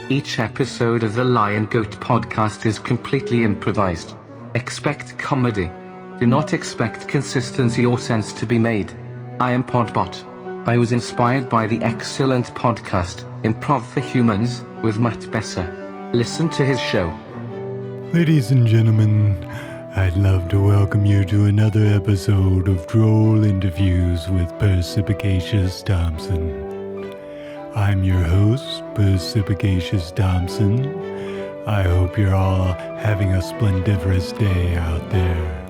Each episode of the Lion Goat podcast is completely improvised. Expect comedy. Do not expect consistency or sense to be made. I am Podbot. I was inspired by the excellent podcast, Improv for Humans, with Matt Besser. Listen to his show. Ladies and gentlemen, I'd love to welcome you to another episode of Droll Interviews with Percipicatious Thompson. I'm your host, Percipicatious Thompson. I hope you're all having a splendiferous day out there.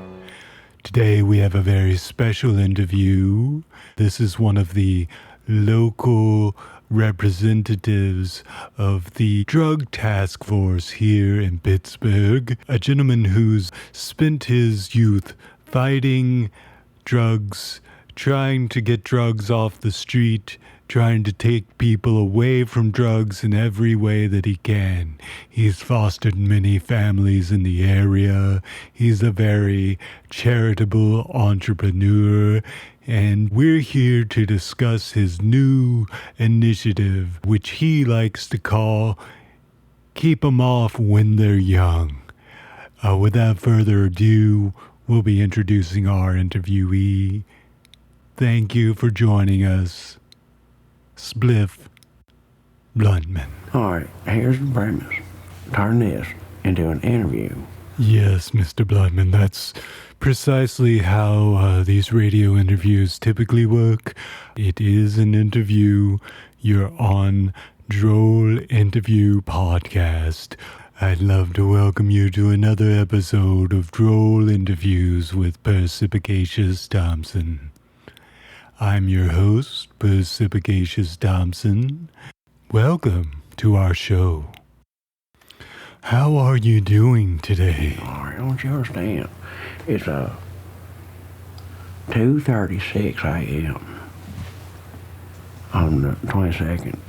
Today we have a very special interview. This is one of the local representatives of the drug task force here in Pittsburgh, a gentleman who's spent his youth fighting drugs, trying to get drugs off the street, trying to take people away from drugs in every way that he can. He's fostered many families in the area. He's a very charitable entrepreneur. And we're here to discuss his new initiative, which he likes to call Keep 'em Off When They're Young. Without further ado, we'll be introducing our interviewee. Thank you for joining us, Spliff Bluntman. All right, here's the premise. Turn this into an interview. Yes, Mr. Bluntman, that's precisely how these radio interviews typically work. It is an interview. You're on Droll Interview Podcast. I'd love to welcome you to another episode of Droll Interviews with Percipicatious Thompson. I'm your host, Percipicatious Thompson. Welcome to our show. How are you doing today? All right, don't you understand? It's 2:36 a.m. on the 22nd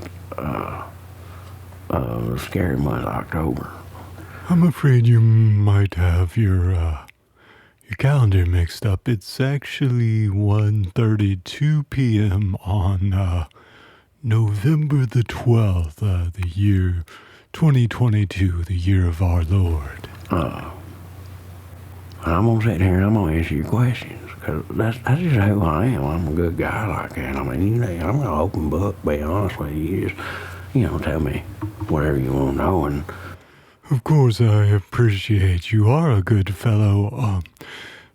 of the scary month, October. I'm afraid you might have your calendar mixed up. It's actually 1:32 p.m. on November the 12th, the year 2022, the year of our Lord. I'm going to sit here and I'm going to answer your questions, because that's just who I am. I'm a good guy like that. I mean, I'm an open book, be honest with you. You just, tell me whatever you want to know. And of course, I appreciate you are a good fellow,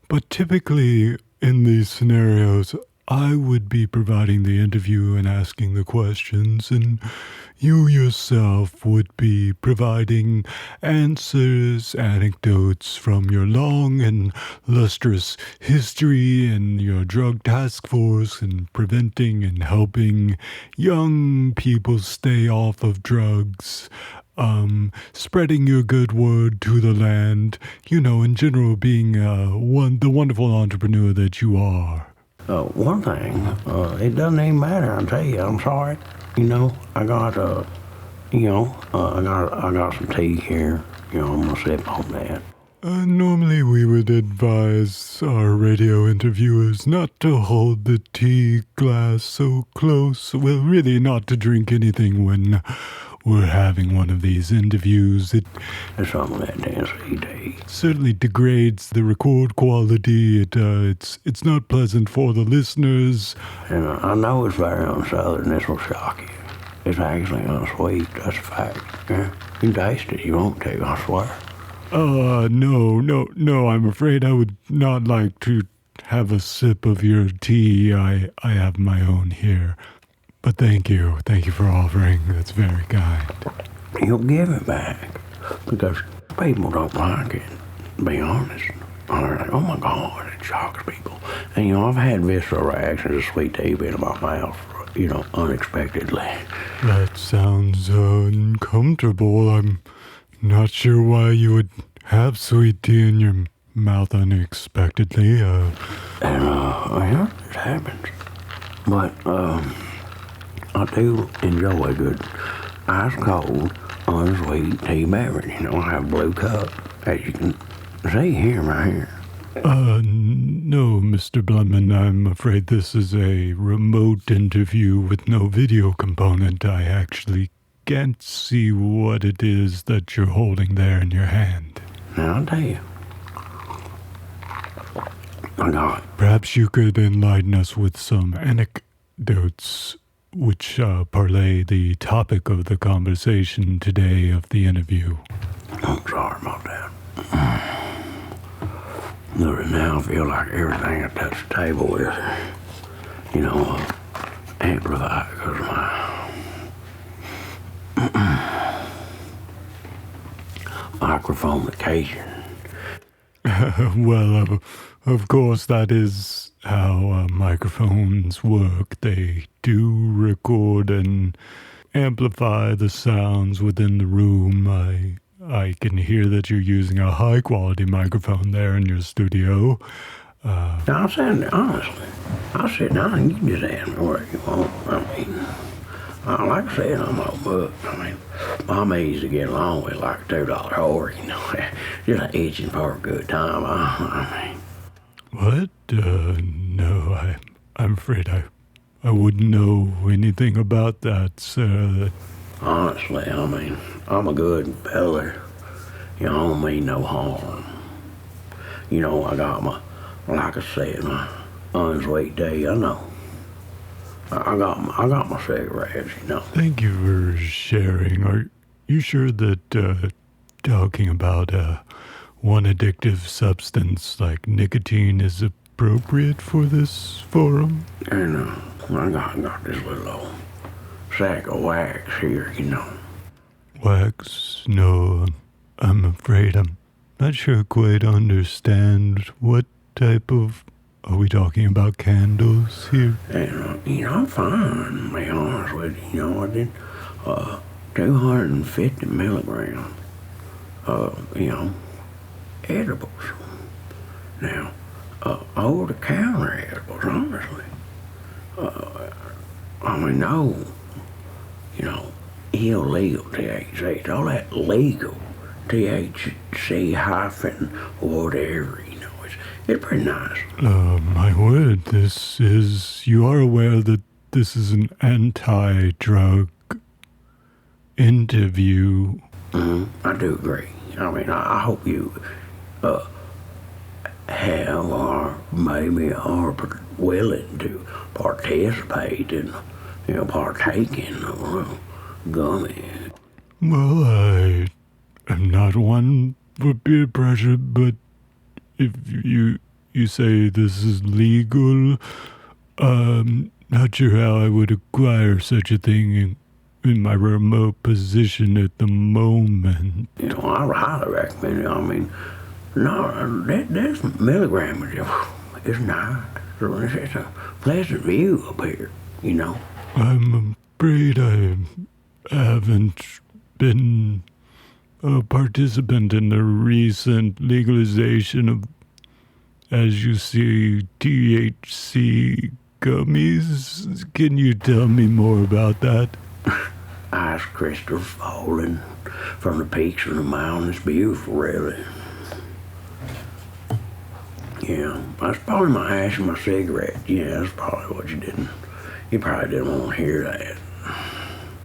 but typically in these scenarios, I would be providing the interview and asking the questions, and you yourself would be providing answers, anecdotes from your long and lustrous history in your drug task force and preventing and helping young people stay off of drugs. Spreading your good word to the land, in general being the wonderful entrepreneur that you are. One thing, it doesn't even matter, I'll tell you, I'm sorry. I got, I got some tea here, I'm gonna sip on that. Normally we would advise our radio interviewers not to hold the tea glass so close, well, really not to drink anything when we're having one of these interviews. There's some of that Tennessee tea. Certainly degrades the record quality. It's not pleasant for the listeners. And I know it's very unsouthern. This will shock you. It's actually unsweet. That's a fact. Yeah. You can taste it. You won't to, I swear. No. I'm afraid I would not like to have a sip of your tea. I have my own here. But thank you. Thank you for offering. That's very kind. You'll give it back, because people don't like it, to be honest. They're like, oh my God, it shocks people. And I've had visceral reactions to sweet tea being in my mouth, unexpectedly. That sounds uncomfortable. I'm not sure why you would have sweet tea in your mouth unexpectedly. Yeah, it happens. But, I do enjoy a good ice cold, unsweet tea beverage. I have a blue cup, as you can see here, right here. No, Mr. Bluntman, I'm afraid this is a remote interview with no video component. I actually can't see what it is that you're holding there in your hand. Now, I'll tell you. I got it. Perhaps you could enlighten us with some anecdotes which parlay the topic of the conversation today of the interview. I'm sorry about that. But now I feel like everything I touch the table with, amplified because of my microphonication. Well, of course, that is how microphones work. They do record and amplify the sounds within the room. I can hear that you're using a high-quality microphone there in your studio. Now, I'm saying, honestly, I'll sit down and you can just ask me where you want. Like I said, I'm old book. I'm easy to get along with, like a $2 whore, just itching for a good time. What? No, I'm afraid I wouldn't know anything about that, sir. Honestly, I'm a good fella. I don't mean no harm. I got like I said, my unsweet day, I know. I got my cigarettes, Thank you for sharing. Are you sure that talking about one addictive substance like nicotine is appropriate for this forum? And I got this little old sack of wax here, Wax? No, I'm afraid I'm not sure quite understand what type of... Are we talking about candles here? And, I'm fine, to be honest with you. I did 250 milligrams edibles. Now, over-the-counter edibles, honestly. No, illegal THC. It's all that legal THC hyphen whatever, It's pretty nice. My word, you are aware that this is an anti-drug interview. I do agree. I hope you have or maybe are willing to participate in, partake in a gummy. Well, I am not one for peer pressure, but if you say this is legal, not sure how I would acquire such a thing in my remote position at the moment. I highly recommend it. No, this milligram is nice. It's a pleasant view up here, I'm afraid I haven't been a participant in the recent legalization of, as you see, THC gummies. Can you tell me more about that? Ice crystals falling from the peaks of the mountain. It's beautiful, really. Yeah, that's probably my ash and my cigarette. Yeah, that's probably what you probably didn't want to hear that.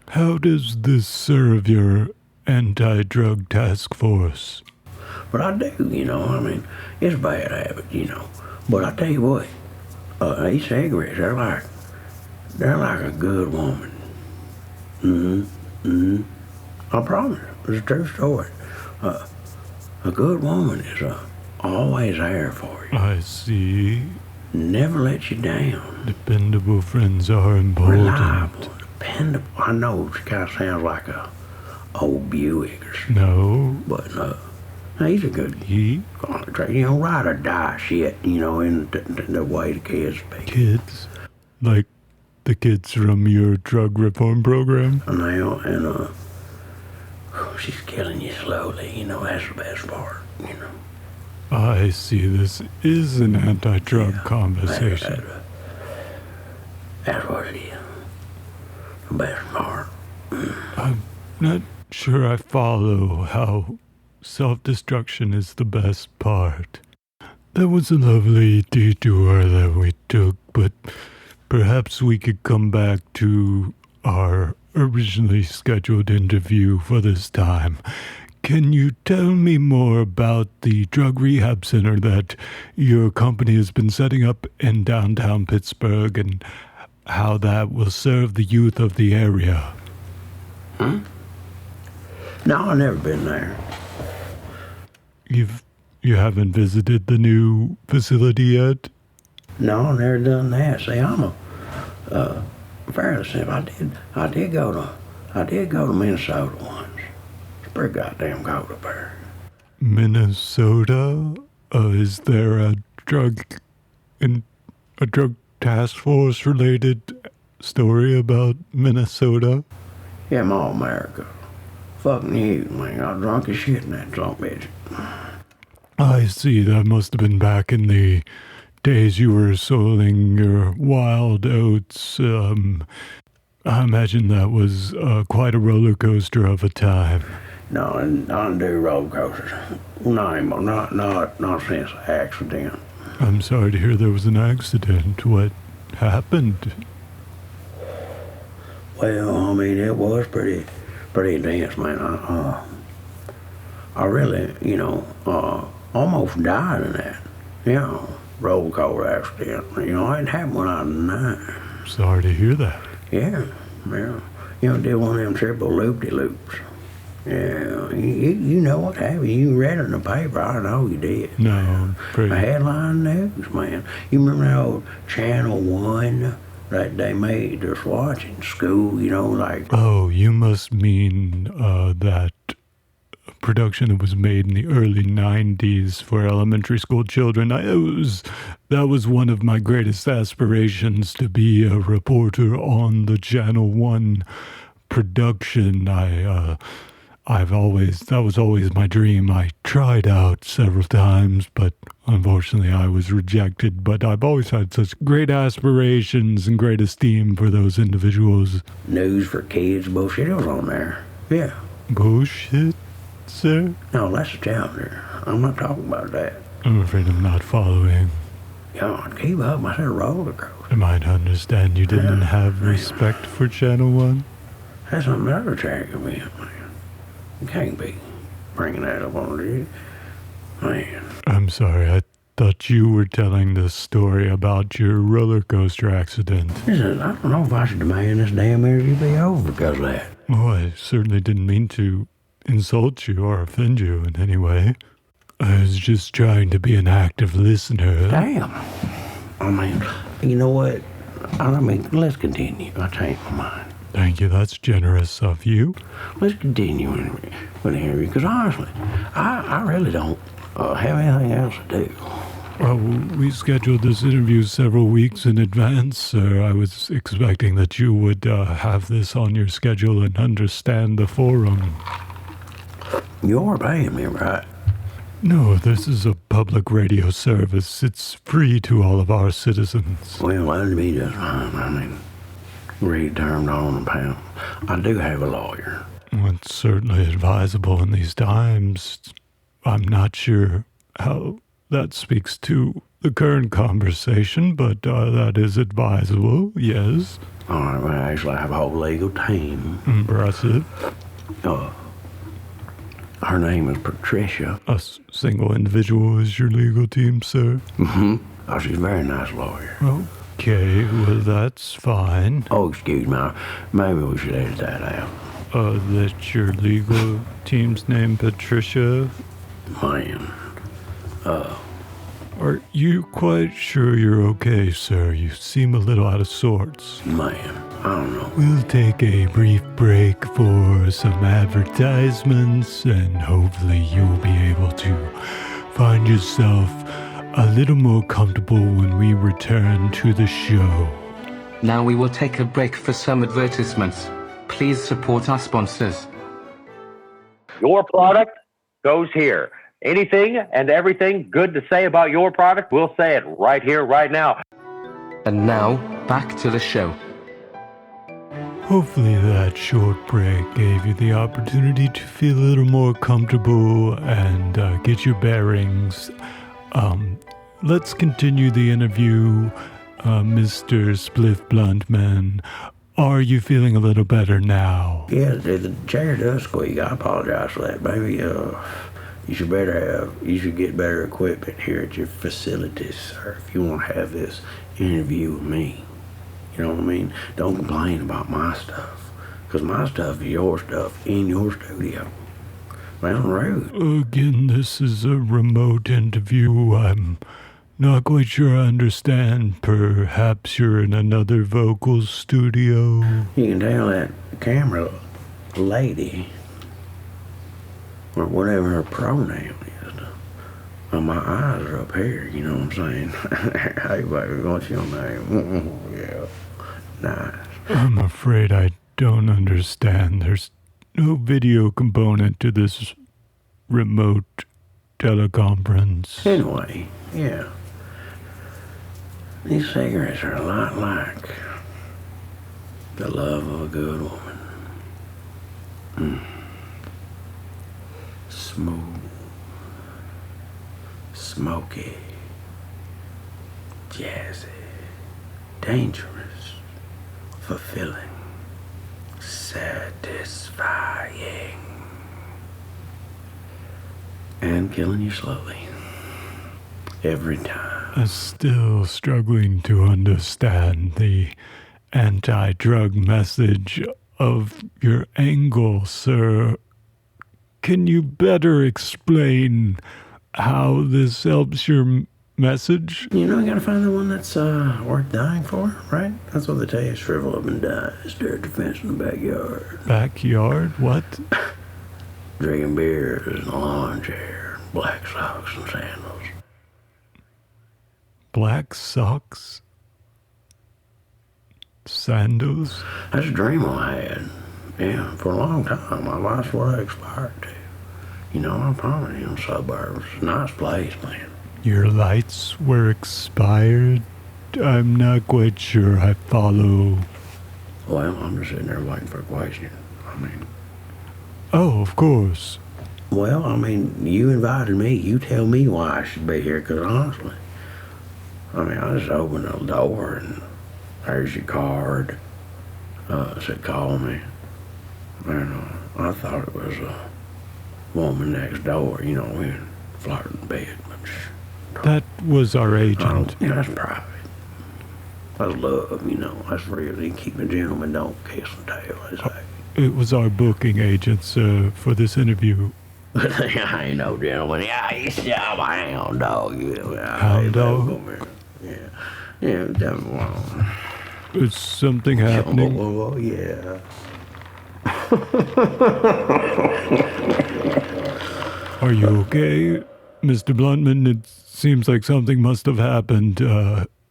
How does this serve your anti-drug task force? But I do, it's a bad habit, But I tell you what, these cigarettes, they're like a good woman. I promise, it's a true story. A good woman is always there for you. I see. Never let you down. Dependable friends are important. Reliable, dependable. I know it kind of sounds like a old Buick or something. No. But he's a good contract. Ride or die shit, in the way the kids speak. Kids? Like the kids from your drug reform program? And she's killing you slowly, that's the best part, I see. This is an anti-drug conversation. That's what it is. The best part. I'm not sure I follow how self-destruction is the best part. That was a lovely detour that we took, but perhaps we could come back to our originally scheduled interview for this time. Can you tell me more about the drug rehab center that your company has been setting up in downtown Pittsburgh and how that will serve the youth of the area? No, I've never been there. You haven't visited the new facility yet? No, I've never done that. See, I'm fairly simple. I did go to Minnesota once. It's pretty goddamn cold up there. Minnesota? Is there a drug task force related story about Minnesota? Yeah, I'm all America. Fucking huge, man. I was drunk as shit in that son bitch. I see. That must have been back in the days you were sowing your wild oats. I imagine that was quite a roller coaster of a time. No, I don't do roller coasters. No anymore. Not since the accident. I'm sorry to hear there was an accident. What happened? Well, I mean, it was pretty intense, man. I really, almost died in that, roller coaster accident. It happened when I was 9. Sorry to hear that. Yeah. Did one of them triple loop-de-loops. Yeah, you know what happened. You read it in the paper. I know you did. No, pretty. The headline news, man. You remember that old Channel 1 that they made us watch in school, like... Oh, you must mean that production that was made in the early 90s for elementary school children. That was one of my greatest aspirations, to be a reporter on the Channel 1 production. That was always my dream. I tried out several times, but unfortunately I was rejected. But I've always had such great aspirations and great esteem for those individuals. News for kids bullshit, it was on there. Yeah. Bullshit, sir? No, that's the calendar. I'm not talking about that. I'm afraid I'm not following. Keep up. I said roller coaster. Am I to understand you didn't have respect for Channel 1? That's another track event, man. You can't be bringing that up on it, man. I'm sorry, I thought you were telling the story about your roller coaster accident. Listen, I don't know if I should demand this damn interview be over because of that. Oh, I certainly didn't mean to insult you or offend you in any way. I was just trying to be an active listener. Damn. I mean, you know what? Let's continue. I'll change my mind. Thank you, that's generous of you. Let's continue with the interview, because honestly, I really don't have anything else to do. Well, we scheduled this interview several weeks in advance, sir. I was expecting that you would have this on your schedule and understand the forum. You're paying me, right? No, this is a public radio service. It's free to all of our citizens. Well, that'd be just fine. Read turned on the pound. I do have a lawyer. It's certainly advisable in these times. I'm not sure how that speaks to the current conversation, but that is advisable, yes. All right, well, actually, I have a whole legal team. Impressive. Her name is Patricia. A single individual is your legal team, sir? Mm-hmm. Oh, she's a very nice lawyer. Okay, well, that's fine. Oh, excuse me. Maybe we should edit that out. That's your legal team's name, Patricia? Man. Are you quite sure you're okay, sir? You seem a little out of sorts. Man, I don't know. We'll take a brief break for some advertisements, and hopefully you'll be able to find yourself a little more comfortable when we return to the show. Now we will take a break for some advertisements. Please support our sponsors. Your product goes here. Anything and everything good to say about your product, we'll say it right here, right now. And now, back to the show. Hopefully that short break gave you the opportunity to feel a little more comfortable and get your bearings. Let's continue the interview, Mr. Spliff Bluntman. Are you feeling a little better now? Yeah, the chair does squeak. I apologize for that, baby. You should get better equipment here at your facilities, sir, if you want to have this interview with me. You know what I mean? Don't complain about my stuff, because my stuff is your stuff in your studio. Sound rude. Again, this is a remote interview. I'm not quite sure I understand. Perhaps you're in another vocal studio? You can tell that camera lady, or whatever her pronoun is. My eyes are up here, you know what I'm saying? Hey, baby, what's your name? Yeah, nice. I'm afraid I don't understand. There's no video component to this remote teleconference. Anyway, yeah. These cigarettes are a lot like the love of a good woman. Smooth, smoky, jazzy, dangerous, fulfilling, satisfying, and killing you slowly. Every time. I'm still struggling to understand the anti-drug message of your angle, sir. Can you better explain how this helps your message? You know, you gotta find the one that's worth dying for, right? That's what they tell you, shrivel up and die, stare at the fence in the backyard. Backyard? What? Drinking beers in a lawn chair, black socks and sandals. Black socks? Sandals? That's a dream I had. Yeah, for a long time. My life's what I aspired to. You know, I'm probably in the suburbs. Nice place, man. Your lights were expired? I'm not quite sure I follow. Well, I'm just sitting there waiting for a question. Oh, of course. Well, you invited me. You tell me why I should be here, because honestly, I just opened the door and there's your card. It said call me. And I thought it was a woman next door, you know, we flirting in bed. That was our agent. Yeah, that's private. That's love, you know. That's real. You keep a gentleman, don't kiss and tell, they say. It was our booking agent, sir, for this interview. I ain't no gentleman. Yeah, I'm a hound dog. Hound dog? Yeah, definitely. Is something happening? Oh, yeah. Are you okay, Mr. Bluntman? It seems like something must have happened.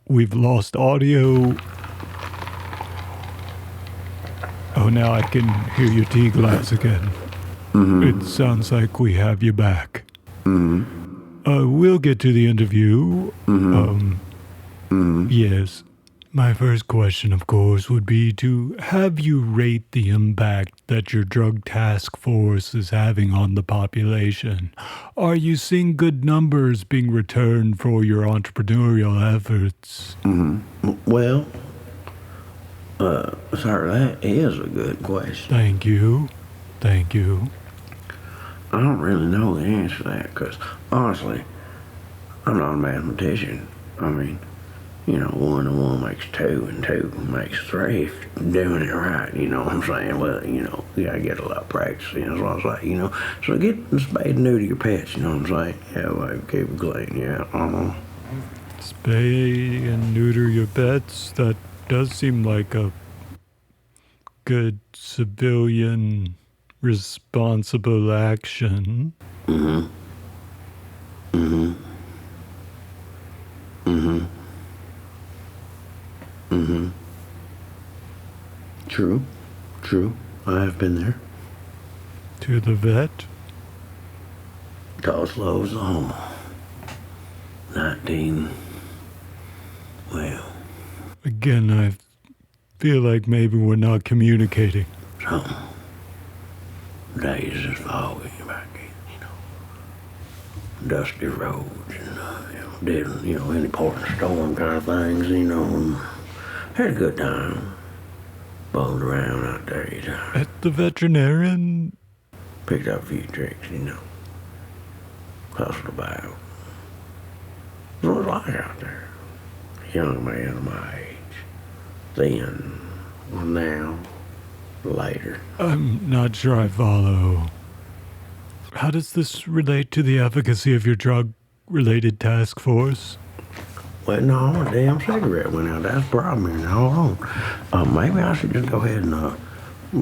We've lost audio. Oh, now I can hear your tea glass again. It sounds like we have you back. We'll get to the interview. Yes. My first question, of course, would be to have you rate the impact that your drug task force is having on the population. Are you seeing good numbers being returned for your entrepreneurial efforts? Well, sir, that is a good question. Thank you. Thank you. I don't really know the answer to that because, honestly, I'm not a mathematician. You know, 1 and 1 makes 2 and 2 makes 3 if you're doing it right, you know what I'm saying? Well, you know, you gotta get a lot of practice, you know, that's what I'm saying, you know. So get the spade and neuter your pets, you know what I'm saying? Yeah, like, keep it clean, yeah, Spay and neuter your pets? That does seem like a good civilian responsible action. True. I have been there. To the vet? Coslow's home. 19. Well. Again, I feel like maybe we're not communicating. Some days is foggy back in, you know. Dusty roads and, any port and storm kind of things, you know. And had a good time. Bulled around out there, you know. At the veterinarian? Picked up a few tricks, you know. Hustled about. What was it like out there? Young man of my age. Then, now, later. I'm not sure I follow. How does this relate to the efficacy of your drug-related task force? Well, no, a damn cigarette went out. That's the problem here. Now, hold on. Maybe I should just go ahead and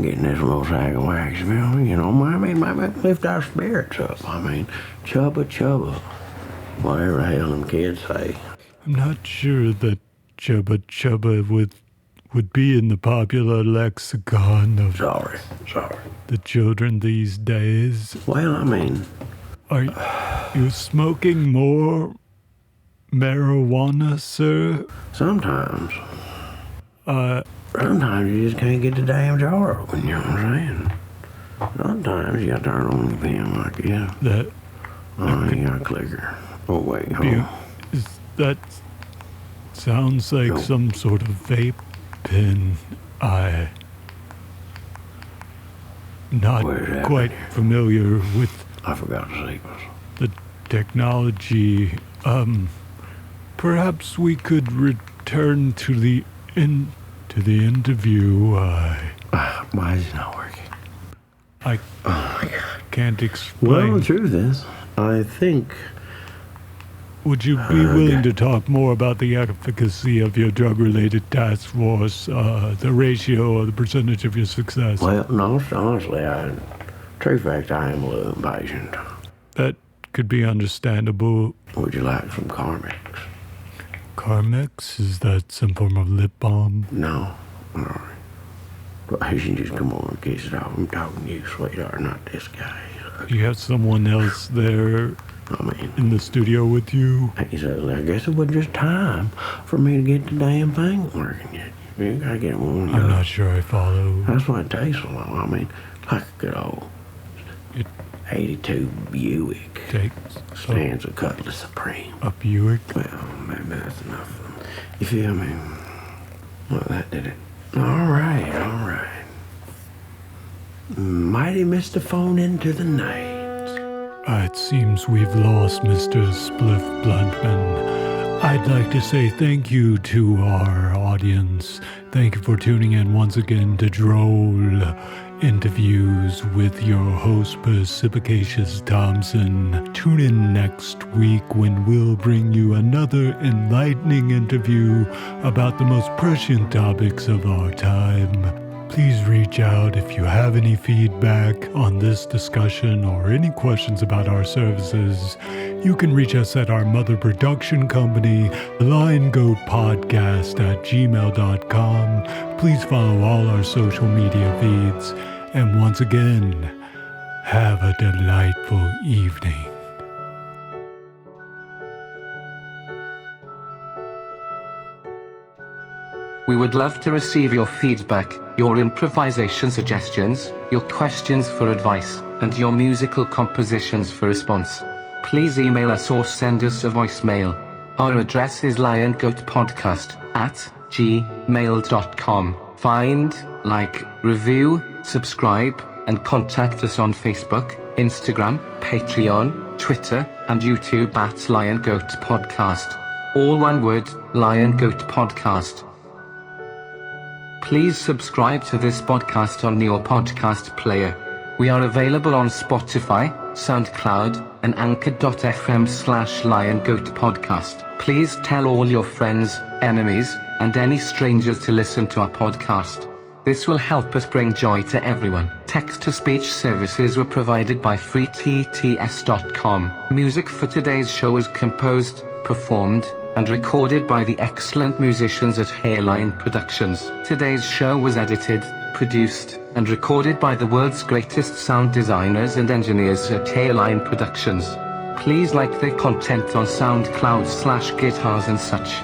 get in this little sack of wax, you know. I mean, maybe lift our spirits up. I mean, chubba. Whatever the hell them kids say. I'm not sure that chubba would be in the popular lexicon of Sorry. the children these days. Well, I mean... Are you smoking more marijuana, sir? Sometimes. Sometimes you just can't get the damn jar open, you know what I'm saying? Sometimes you gotta turn on the pen like, yeah. You got a clicker. Oh, wait, hold on. That sounds like some sort of vape pen. I'm not quite familiar with... I forgot the sequence. The technology. Perhaps we could return to the interview. Why is it not working? I can't explain. Well, the truth is, I think... Would you be willing to talk more about the efficacy of your drug-related task force, the ratio or the percentage of your success? Well, no, honestly, true fact, I am a little impatient. That could be understandable. Would you like some Carmex? Carmex? Is that some form of lip balm? No. All right. Well, you can just come on and kiss it off. I'm talking to you, sweetheart, not this guy. You have someone else there in the studio with you? Exactly. I guess it was just time for me to get the damn thing working yet. You gotta get one. I'm not sure I follow. That's why it takes so long. I mean, like a good old 82 Buick. Stands a Cutlass Supreme. A Buick? Well, maybe that's enough. You feel me? Well, that did it. All right. Mighty Mr. Phone into the night. It seems we've lost Mr. Spliff Bluntman. I'd like to say thank you to our audience. Thank you for tuning in once again to Droll Interviews with your host, Percipicatious Thompson. Tune in next week when we'll bring you another enlightening interview about the most prescient topics of our time. Please reach out if you have any feedback on this discussion or any questions about our services. You can reach us at our mother production company, linegoatpodcast@gmail.com. Please follow all our social media feeds. And once again, have a delightful evening. We would love to receive your feedback, your improvisation suggestions, your questions for advice, and your musical compositions for response. Please email us or send us a voicemail. Our address is liongoatpodcast@gmail.com. Find, like, review, subscribe, and contact us on Facebook, Instagram, Patreon, Twitter, and YouTube at Lion Goat Podcast. All one word, Lion Goat Podcast. Please subscribe to this podcast on your podcast player. We are available on Spotify, SoundCloud, and anchor.fm/LionGoatPodcast. Please tell all your friends, enemies, and any strangers to listen to our podcast. This will help us bring joy to everyone. Text-to-speech services were provided by freetts.com. Music for today's show was composed, performed, and recorded by the excellent musicians at Hairline Productions. Today's show was edited, produced, and recorded by the world's greatest sound designers and engineers at Hairline Productions. Please like their content on SoundCloud/Guitars and such.